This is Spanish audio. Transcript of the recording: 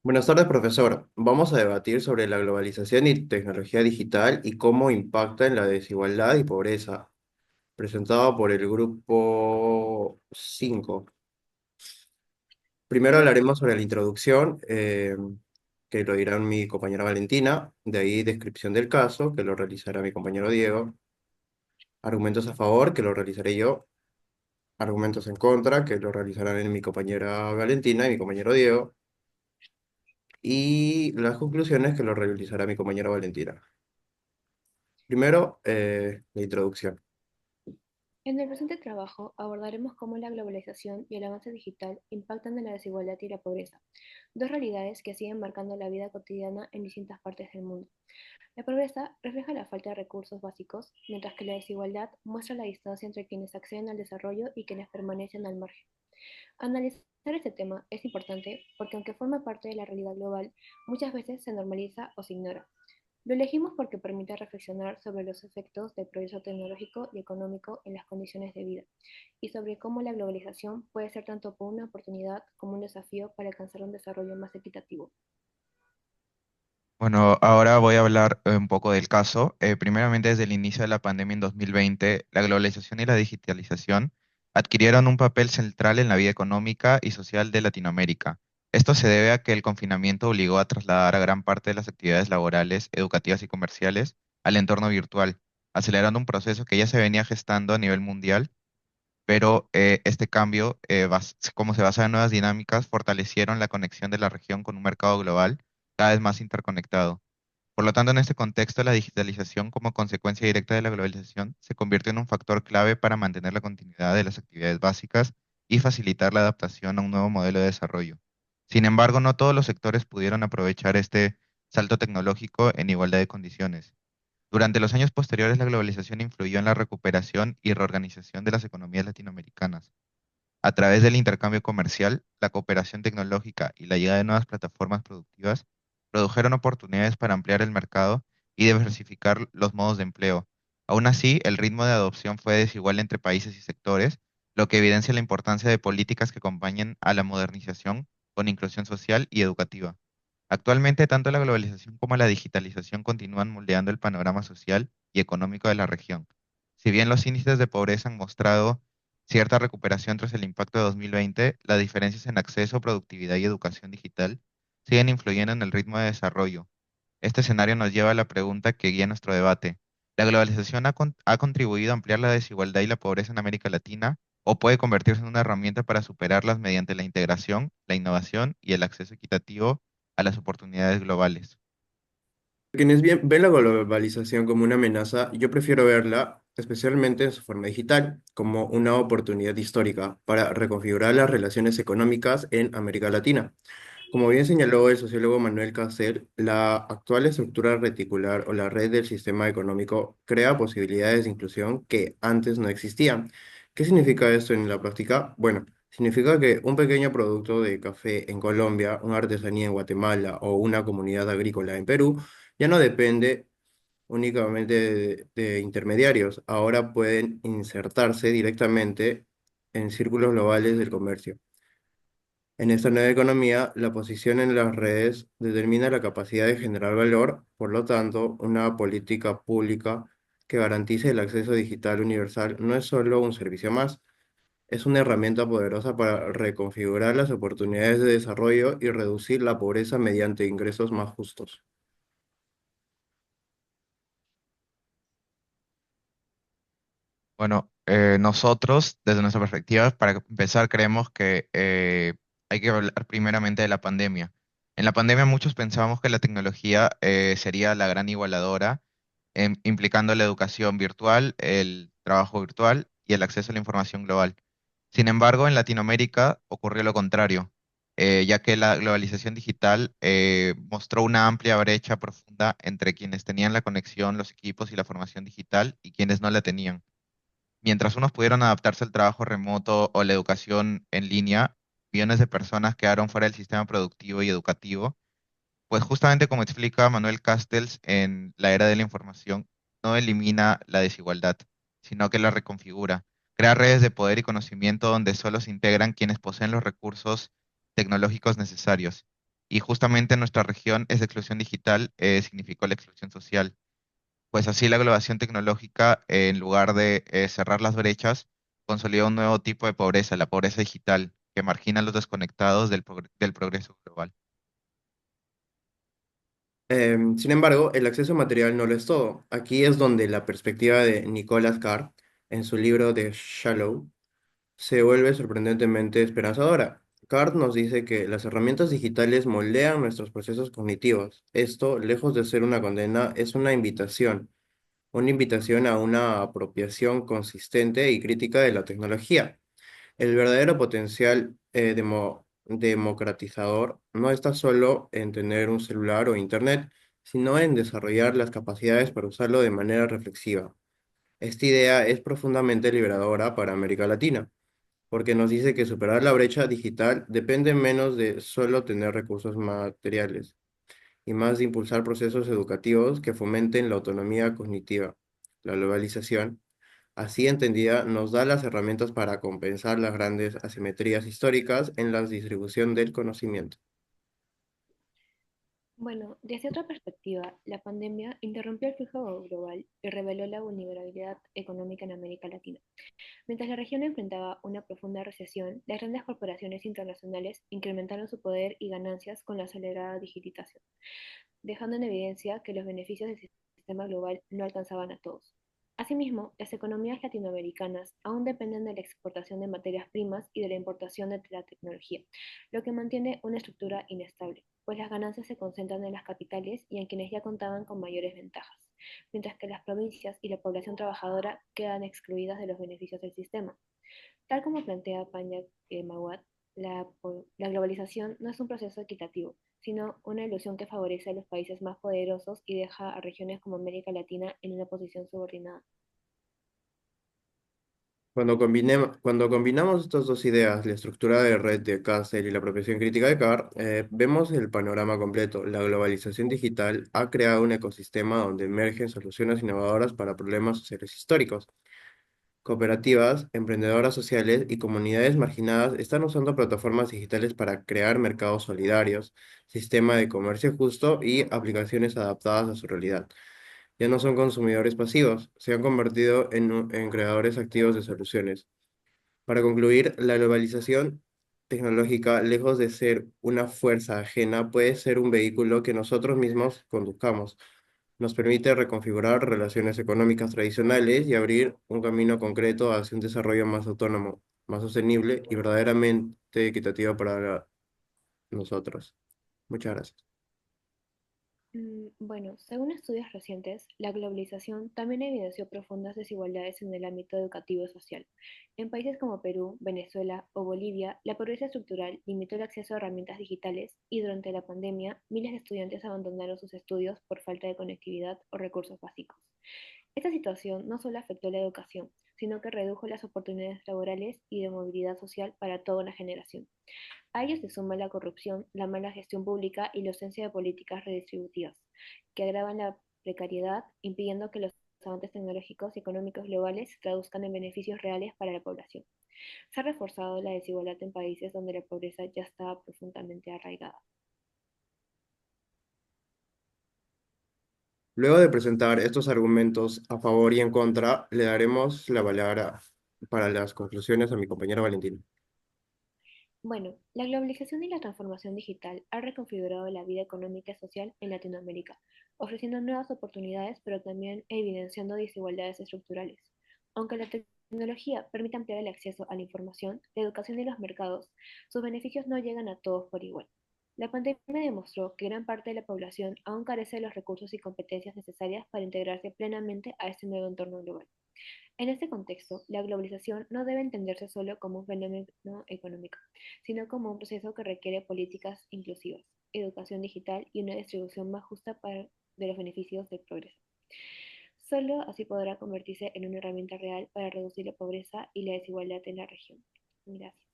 Buenas tardes, profesor. Vamos a debatir sobre la globalización y tecnología digital y cómo impacta en la desigualdad y pobreza, presentado por el grupo 5. Primero Hola, hablaremos sobre la introducción, que lo dirá mi compañera Valentina, de ahí descripción del caso, que lo realizará mi compañero Diego, argumentos a favor, que lo realizaré yo, argumentos en contra, que lo realizarán mi compañera Valentina y mi compañero Diego, y las conclusiones, que lo realizará mi compañera Valentina. Primero, la introducción. en el presente trabajo abordaremos cómo la globalización y el avance digital impactan en la desigualdad y la pobreza, dos realidades que siguen marcando la vida cotidiana en distintas partes del mundo. La pobreza refleja la falta de recursos básicos, mientras que la desigualdad muestra la distancia entre quienes acceden al desarrollo y quienes permanecen al margen. Analizar este tema es importante porque aunque forma parte de la realidad global, muchas veces se normaliza o se ignora. Lo elegimos porque permite reflexionar sobre los efectos del progreso tecnológico y económico en las condiciones de vida y sobre cómo la globalización puede ser tanto una oportunidad como un desafío para alcanzar un desarrollo más equitativo. Bueno, ahora voy a hablar un poco del caso. Primeramente, desde el inicio de la pandemia en 2020, la globalización y la digitalización adquirieron un papel central en la vida económica y social de Latinoamérica. Esto se debe a que el confinamiento obligó a trasladar a gran parte de las actividades laborales, educativas y comerciales al entorno virtual, acelerando un proceso que ya se venía gestando a nivel mundial, pero este cambio, como se basa en nuevas dinámicas, fortalecieron la conexión de la región con un mercado global cada vez más interconectado. Por lo tanto, en este contexto, la digitalización como consecuencia directa de la globalización se convirtió en un factor clave para mantener la continuidad de las actividades básicas y facilitar la adaptación a un nuevo modelo de desarrollo. Sin embargo, no todos los sectores pudieron aprovechar este salto tecnológico en igualdad de condiciones. Durante los años posteriores, la globalización influyó en la recuperación y reorganización de las economías latinoamericanas. A través del intercambio comercial, la cooperación tecnológica y la llegada de nuevas plataformas productivas, produjeron oportunidades para ampliar el mercado y diversificar los modos de empleo. Aún así, el ritmo de adopción fue desigual entre países y sectores, lo que evidencia la importancia de políticas que acompañen a la modernización con inclusión social y educativa. Actualmente, tanto la globalización como la digitalización continúan moldeando el panorama social y económico de la región. Si bien los índices de pobreza han mostrado cierta recuperación tras el impacto de 2020, las diferencias en acceso, productividad y educación digital siguen influyendo en el ritmo de desarrollo. Este escenario nos lleva a la pregunta que guía nuestro debate. ¿La globalización ha contribuido a ampliar la desigualdad y la pobreza en América Latina o puede convertirse en una herramienta para superarlas mediante la integración, la innovación y el acceso equitativo a las oportunidades globales? Quienes ven la globalización como una amenaza, yo prefiero verla, especialmente en su forma digital, como una oportunidad histórica para reconfigurar las relaciones económicas en América Latina. Como bien señaló el sociólogo Manuel Castel, la actual estructura reticular o la red del sistema económico crea posibilidades de inclusión que antes no existían. ¿Qué significa esto en la práctica? Bueno, significa que un pequeño producto de café en Colombia, una artesanía en Guatemala o una comunidad agrícola en Perú ya no depende únicamente de intermediarios, ahora pueden insertarse directamente en círculos globales del comercio. En esta nueva economía, la posición en las redes determina la capacidad de generar valor, por lo tanto, una política pública que garantice el acceso digital universal no es solo un servicio más, es una herramienta poderosa para reconfigurar las oportunidades de desarrollo y reducir la pobreza mediante ingresos más justos. Bueno, nosotros, desde nuestra perspectiva, para empezar, creemos que hay que hablar primeramente de la pandemia. En la pandemia muchos pensábamos que la tecnología sería la gran igualadora, implicando la educación virtual, el trabajo virtual y el acceso a la información global. Sin embargo, en Latinoamérica ocurrió lo contrario, ya que la globalización digital mostró una amplia brecha profunda entre quienes tenían la conexión, los equipos y la formación digital y quienes no la tenían. Mientras unos pudieron adaptarse al trabajo remoto o la educación en línea, millones de personas quedaron fuera del sistema productivo y educativo, pues justamente como explica Manuel Castells en La Era de la Información, no elimina la desigualdad, sino que la reconfigura. Crea redes de poder y conocimiento donde solo se integran quienes poseen los recursos tecnológicos necesarios. Y justamente en nuestra región esa exclusión digital significó la exclusión social. Pues así la globalización tecnológica, en lugar de cerrar las brechas, consolidó un nuevo tipo de pobreza, la pobreza digital, que margina a los desconectados del progreso global. Sin embargo, el acceso material no lo es todo. Aquí es donde la perspectiva de Nicolas Carr, en su libro The Shallow, se vuelve sorprendentemente esperanzadora. Carr nos dice que las herramientas digitales moldean nuestros procesos cognitivos. Esto, lejos de ser una condena, es una invitación a una apropiación consistente y crítica de la tecnología. El verdadero potencial democratizador no está solo en tener un celular o internet, sino en desarrollar las capacidades para usarlo de manera reflexiva. Esta idea es profundamente liberadora para América Latina, porque nos dice que superar la brecha digital depende menos de solo tener recursos materiales y más de impulsar procesos educativos que fomenten la autonomía cognitiva. La globalización, así entendida, nos da las herramientas para compensar las grandes asimetrías históricas en la distribución del conocimiento. Bueno, desde otra perspectiva, la pandemia interrumpió el flujo global y reveló la vulnerabilidad económica en América Latina. Mientras la región enfrentaba una profunda recesión, las grandes corporaciones internacionales incrementaron su poder y ganancias con la acelerada digitalización, dejando en evidencia que los beneficios del sistema global no alcanzaban a todos. Asimismo, las economías latinoamericanas aún dependen de la exportación de materias primas y de la importación de la tecnología, lo que mantiene una estructura inestable, pues las ganancias se concentran en las capitales y en quienes ya contaban con mayores ventajas, mientras que las provincias y la población trabajadora quedan excluidas de los beneficios del sistema. Tal como plantea Panya Mawad, la globalización no es un proceso equitativo, sino una ilusión que favorece a los países más poderosos y deja a regiones como América Latina en una posición subordinada. Cuando combinamos estas dos ideas, la estructura de red de Castle y la apropiación crítica de Carr, vemos el panorama completo. La globalización digital ha creado un ecosistema donde emergen soluciones innovadoras para problemas sociales históricos. Cooperativas, emprendedoras sociales y comunidades marginadas están usando plataformas digitales para crear mercados solidarios, sistema de comercio justo y aplicaciones adaptadas a su realidad. Ya no son consumidores pasivos, se han convertido en creadores activos de soluciones. Para concluir, la globalización tecnológica, lejos de ser una fuerza ajena, puede ser un vehículo que nosotros mismos conduzcamos. Nos permite reconfigurar relaciones económicas tradicionales y abrir un camino concreto hacia un desarrollo más autónomo, más sostenible y verdaderamente equitativo para nosotros. Muchas gracias. Bueno, según estudios recientes, la globalización también evidenció profundas desigualdades en el ámbito educativo y social. En países como Perú, Venezuela o Bolivia, la pobreza estructural limitó el acceso a herramientas digitales y durante la pandemia, miles de estudiantes abandonaron sus estudios por falta de conectividad o recursos básicos. Esta situación no solo afectó la educación, sino que redujo las oportunidades laborales y de movilidad social para toda una generación. A ello se suma la corrupción, la mala gestión pública y la ausencia de políticas redistributivas, que agravan la precariedad, impidiendo que los avances tecnológicos y económicos globales se traduzcan en beneficios reales para la población. Se ha reforzado la desigualdad en países donde la pobreza ya estaba profundamente arraigada. Luego de presentar estos argumentos a favor y en contra, le daremos la palabra para las conclusiones a mi compañero Valentín. Bueno, la globalización y la transformación digital han reconfigurado la vida económica y social en Latinoamérica, ofreciendo nuevas oportunidades, pero también evidenciando desigualdades estructurales. Aunque la tecnología permite ampliar el acceso a la información, la educación y los mercados, sus beneficios no llegan a todos por igual. La pandemia demostró que gran parte de la población aún carece de los recursos y competencias necesarias para integrarse plenamente a este nuevo entorno global. En este contexto, la globalización no debe entenderse solo como un fenómeno económico, sino como un proceso que requiere políticas inclusivas, educación digital y una distribución más justa de los beneficios del progreso. Solo así podrá convertirse en una herramienta real para reducir la pobreza y la desigualdad en la región. Gracias.